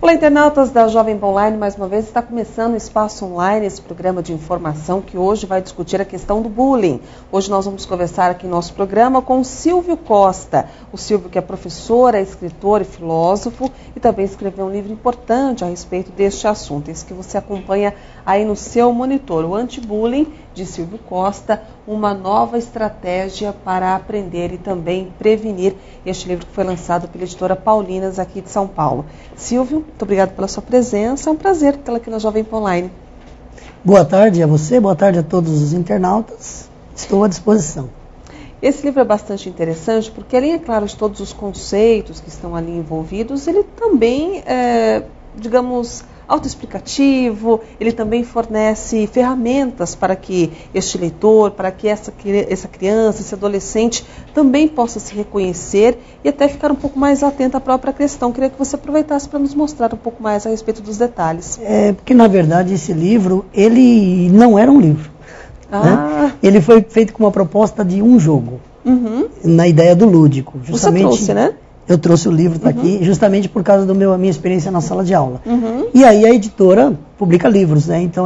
Olá, internautas da Jovem Pan Online, mais uma vez está começando o Espaço Online, esse programa de informação que hoje vai discutir a questão do bullying. Hoje nós vamos conversar aqui no nosso programa com o Silvio Costa. O Silvio, que é professor, é escritor e filósofo e também escreveu um livro importante a respeito deste assunto. Esse que você acompanha aí no seu monitor, o Anti-Bullying, de Silvio Costa, uma nova estratégia para aprender e também prevenir. Este livro que foi lançado pela editora Paulinas aqui de São Paulo. Silvio, muito obrigado pela sua presença, é um prazer tê-la aqui na Jovem Pan Online. Boa tarde a você, boa tarde a todos os internautas, estou à disposição. Esse livro é bastante interessante porque, além, é claro, de todos os conceitos que estão ali envolvidos, ele também digamos, autoexplicativo, ele também fornece ferramentas para que este leitor, para que essa criança, esse adolescente também possa se reconhecer e até ficar um pouco mais atento à própria questão. Queria que você aproveitasse para nos mostrar um pouco mais a respeito dos detalhes. Porque, na verdade, esse livro, ele não era um livro. Né? Ele foi feito com uma proposta de um jogo, na ideia do lúdico. Justamente, você trouxe, né? Eu trouxe o livro, está aqui, justamente por causa da minha experiência na sala de aula. E aí a editora publica livros, né? Então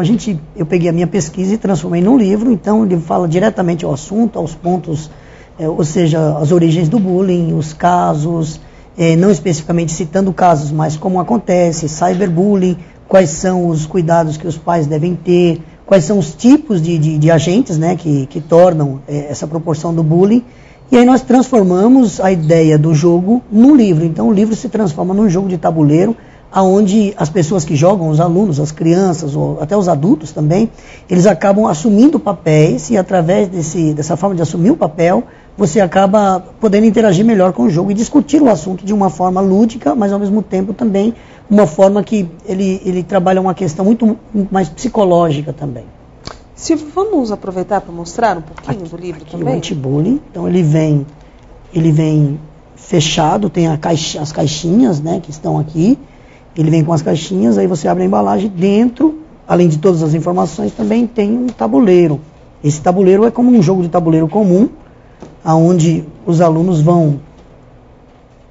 eu peguei a minha pesquisa e transformei num livro, então ele fala diretamente ao assunto, aos pontos, ou seja, as origens do bullying, os casos, não especificamente citando casos, mas como acontece, cyberbullying, quais são os cuidados que os pais devem ter, quais são os tipos de agentes, né, que tornam essa proporção do bullying. E aí nós transformamos a ideia do jogo num livro. Então o livro se transforma num jogo de tabuleiro, onde as pessoas que jogam, os alunos, as crianças, ou até os adultos também, eles acabam assumindo papéis e através dessa forma de assumir o papel, você acaba podendo interagir melhor com o jogo e discutir o assunto de uma forma lúdica, mas ao mesmo tempo também uma forma que ele trabalha uma questão muito mais psicológica também. Silvio, vamos aproveitar para mostrar um pouquinho do livro aqui também? O Anti-Bullying, então ele vem fechado, tem as caixinhas, né, que estão aqui, ele vem com as caixinhas, aí você abre a embalagem, dentro, além de todas as informações, também tem um tabuleiro. Esse tabuleiro é como um jogo de tabuleiro comum, onde os alunos vão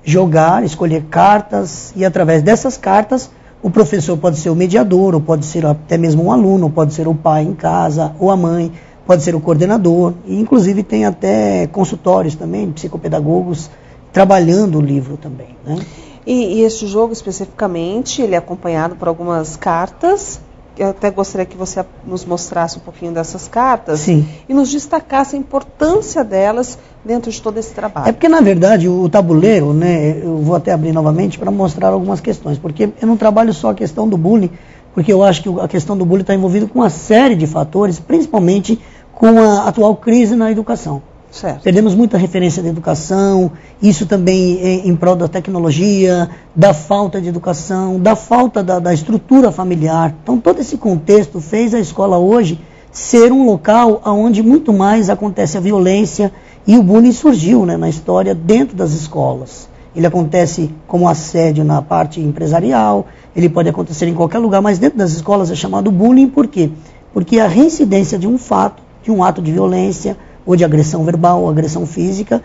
jogar, escolher cartas, e através dessas cartas, o professor pode ser o mediador, ou pode ser até mesmo um aluno, ou pode ser o pai em casa, ou a mãe, pode ser o coordenador, e inclusive tem até consultórios também, psicopedagogos, trabalhando o livro também, né? E este jogo especificamente, ele é acompanhado por algumas cartas. Eu até gostaria que você nos mostrasse um pouquinho dessas cartas. Sim. E nos destacasse a importância delas dentro de todo esse trabalho. É porque, na verdade, o tabuleiro, né, eu vou até abrir novamente para mostrar algumas questões, porque eu não trabalho só a questão do bullying, porque eu acho que a questão do bullying está envolvida com uma série de fatores, principalmente com a atual crise na educação. Certo. Perdemos muita referência da educação, isso também em prol da tecnologia, da falta de educação, da falta da estrutura familiar. Então todo esse contexto fez a escola hoje ser um local onde muito mais acontece a violência, e o bullying surgiu, né, na história dentro das escolas. Ele acontece como assédio na parte empresarial, ele pode acontecer em qualquer lugar, mas dentro das escolas é chamado bullying. Por quê? Porque a reincidência de um fato, de um ato de violência, ou de agressão verbal, ou agressão física,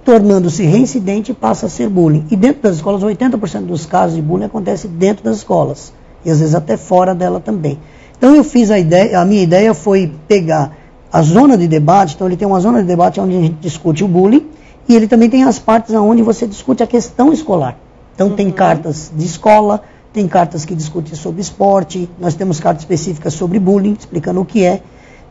tornando-se reincidente, passa a ser bullying. E dentro das escolas, 80% dos casos de bullying acontece dentro das escolas, e às vezes até fora dela também. Então eu fiz a minha ideia foi pegar a zona de debate, então ele tem uma zona de debate onde a gente discute o bullying, e ele também tem as partes onde você discute a questão escolar. Então tem cartas de escola, tem cartas que discutem sobre esporte, nós temos cartas específicas sobre bullying, explicando o que é.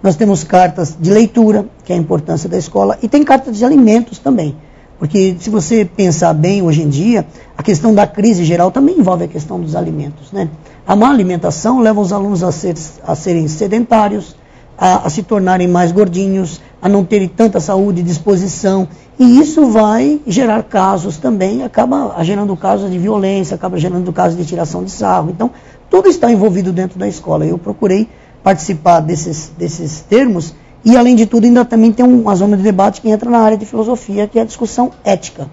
Nós temos cartas de leitura, que é a importância da escola, e tem cartas de alimentos também. Porque se você pensar bem hoje em dia, a questão da crise geral também envolve a questão dos alimentos, né? A má alimentação leva os alunos a serem sedentários, a se tornarem mais gordinhos, a não terem tanta saúde e disposição. E isso vai gerar casos também, acaba gerando casos de violência, acaba gerando casos de tiração de sarro. Então, tudo está envolvido dentro da escola. Eu procurei participar desses termos, e além de tudo ainda também tem uma zona de debate que entra na área de filosofia, que é a discussão ética,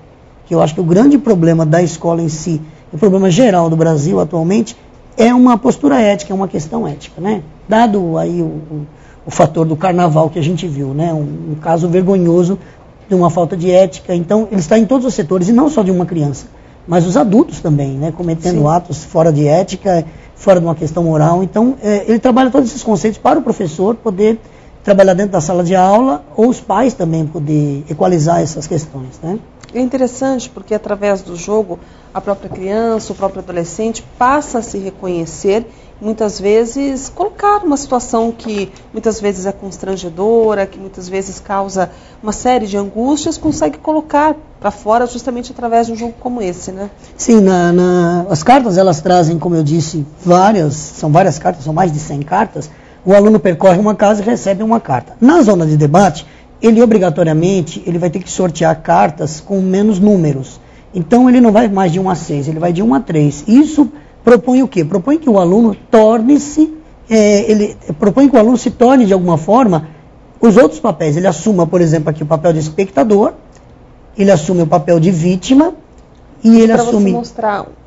que eu acho que o grande problema da escola em si, o problema geral do Brasil atualmente, é uma postura ética, é uma questão ética, né? Dado aí o fator do carnaval que a gente viu, né? Um caso vergonhoso de uma falta de ética. Então ele está em todos os setores, e não só de uma criança, mas os adultos também, né, cometendo Sim. atos fora de ética, fora de uma questão moral. Então, ele trabalha todos esses conceitos para o professor poder trabalhar dentro da sala de aula, ou os pais também poder equalizar essas questões, né? É interessante porque através do jogo a própria criança, o próprio adolescente passa a se reconhecer e muitas vezes colocar uma situação que muitas vezes é constrangedora, que muitas vezes causa uma série de angústias, consegue colocar para fora justamente através de um jogo como esse, né? Sim, as cartas elas trazem, como eu disse, são várias cartas, são mais de 100 cartas. O aluno percorre uma casa e recebe uma carta. Na zona de debate, ele obrigatoriamente vai ter que sortear cartas com menos números. Então ele não vai mais de 1 a 6, ele vai de 1 a 3. Isso propõe o quê? Propõe que o aluno propõe que o aluno se torne de alguma forma os outros papéis. Ele assuma, por exemplo, aqui o papel de espectador, ele assume o papel de vítima e ele assume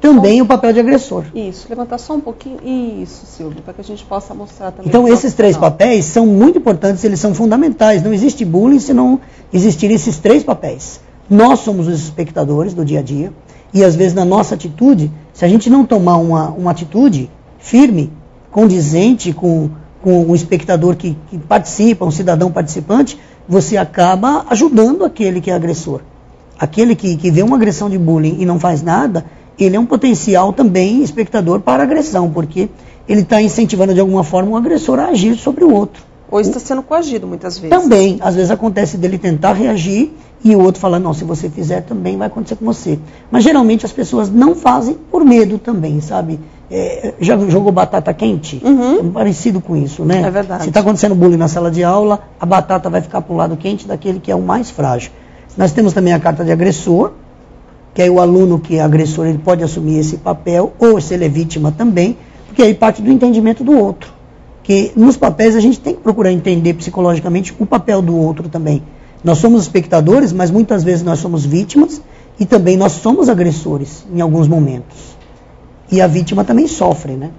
também o papel de agressor. Isso, levantar só um pouquinho. Isso, Silvio, para que a gente possa mostrar também. Então esses 3 papéis são muito importantes, eles são fundamentais. Não existe bullying se não existirem esses 3 papéis. Nós somos os espectadores do dia a dia e às vezes na nossa atitude, se a gente não tomar uma atitude firme, condizente com o espectador que participa, um cidadão participante, você acaba ajudando aquele que é agressor. Aquele que vê uma agressão de bullying e não faz nada, ele é um potencial também espectador para agressão, porque ele está incentivando de alguma forma o agressor a agir sobre o outro. Ou está sendo coagido muitas vezes. Também, às vezes acontece dele tentar reagir e o outro fala, não, se você fizer também vai acontecer com você. Mas geralmente as pessoas não fazem por medo também, sabe? Já jogou batata quente? Uhum. É parecido com isso, né? É verdade. Se está acontecendo bullying na sala de aula, a batata vai ficar para o lado quente daquele que é o mais frágil. Nós temos também a carta de agressor, que aí o aluno que é agressor, ele pode assumir esse papel, ou se ele é vítima também, porque aí parte do entendimento do outro. Que nos papéis a gente tem que procurar entender psicologicamente o papel do outro também. Nós somos espectadores, mas muitas vezes nós somos vítimas e também nós somos agressores em alguns momentos. E a vítima também sofre, né?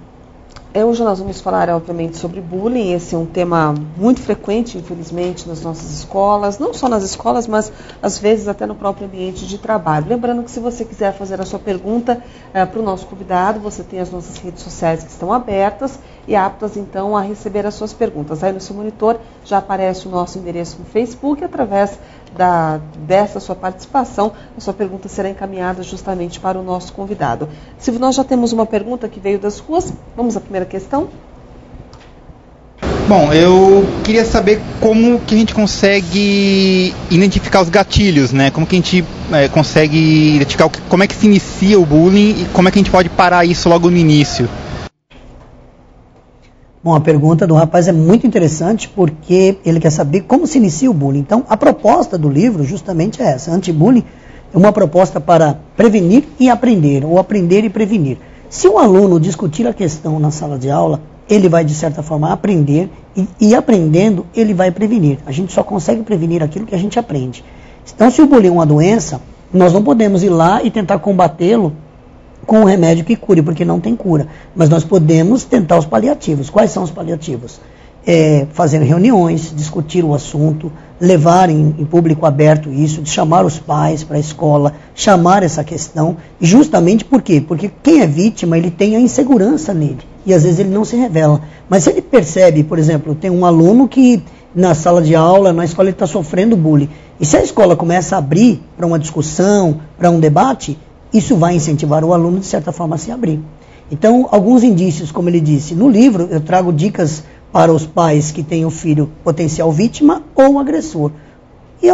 Hoje nós vamos falar, obviamente, sobre bullying. Esse é um tema muito frequente, infelizmente, nas nossas escolas. Não só nas escolas, mas às vezes até no próprio ambiente de trabalho. Lembrando que se você quiser fazer a sua pergunta para o nosso convidado, você tem as nossas redes sociais que estão abertas e aptas, então, a receber as suas perguntas. Aí no seu monitor já aparece o nosso endereço no Facebook. Através dessa sua participação, a sua pergunta será encaminhada justamente para o nosso convidado. Silvio, nós já temos uma pergunta que veio das ruas. Vamos à primeira questão? Bom, eu queria saber como que a gente consegue identificar os gatilhos, né? Como que a gente consegue identificar como é que se inicia o bullying e como é que a gente pode parar isso logo no início. Bom, a pergunta do rapaz é muito interessante porque ele quer saber como se inicia o bullying. Então, a proposta do livro justamente é essa. Anti-bullying é uma proposta para prevenir e aprender, ou aprender e prevenir. Se o aluno discutir a questão na sala de aula, ele vai, de certa forma, aprender e aprendendo, ele vai prevenir. A gente só consegue prevenir aquilo que a gente aprende. Então, se o bullying é uma doença, nós não podemos ir lá e tentar combatê-lo com um remédio que cure, porque não tem cura. Mas nós podemos tentar os paliativos. Quais são os paliativos? Fazer reuniões, discutir o assunto, levar em público aberto isso, de chamar os pais para a escola, chamar essa questão. E justamente por quê? Porque quem é vítima, ele tem a insegurança nele. E às vezes ele não se revela. Mas se ele percebe, por exemplo, tem um aluno que na sala de aula, na escola, ele está sofrendo bullying. E se a escola começa a abrir para uma discussão, para um debate, isso vai incentivar o aluno, de certa forma, a se abrir. Então, alguns indícios, como ele disse, no livro eu trago dicas para os pais que têm o filho potencial vítima ou agressor. E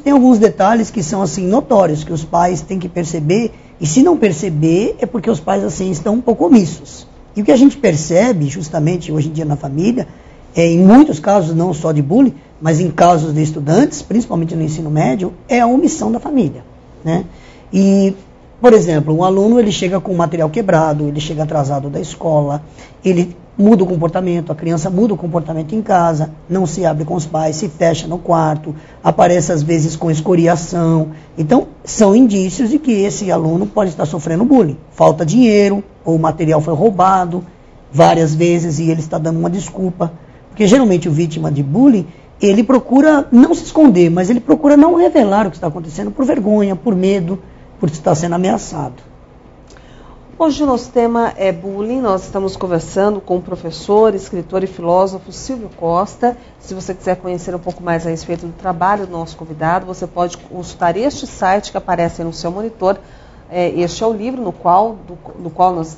tem alguns detalhes que são assim notórios, que os pais têm que perceber, e se não perceber, é porque os pais assim estão um pouco omissos. E o que a gente percebe, justamente, hoje em dia na família, em muitos casos, não só de bullying, mas em casos de estudantes, principalmente no ensino médio, é a omissão da família, né? E, por exemplo, um aluno ele chega com material quebrado, ele chega atrasado da escola, ele muda o comportamento, a criança muda o comportamento em casa, não se abre com os pais, se fecha no quarto, aparece às vezes com escoriação. Então, são indícios de que esse aluno pode estar sofrendo bullying. Falta dinheiro, ou o material foi roubado várias vezes e ele está dando uma desculpa. Porque geralmente o vítima de bullying, ele procura não se esconder, mas ele procura não revelar o que está acontecendo por vergonha, por medo, por estar sendo ameaçado. Hoje o nosso tema é bullying. Nós estamos conversando com o professor, escritor e filósofo Silvio Costa. Se você quiser conhecer um pouco mais a respeito do trabalho do nosso convidado, você pode consultar este site que aparece aí no seu monitor. Este é o livro no qual nós estamos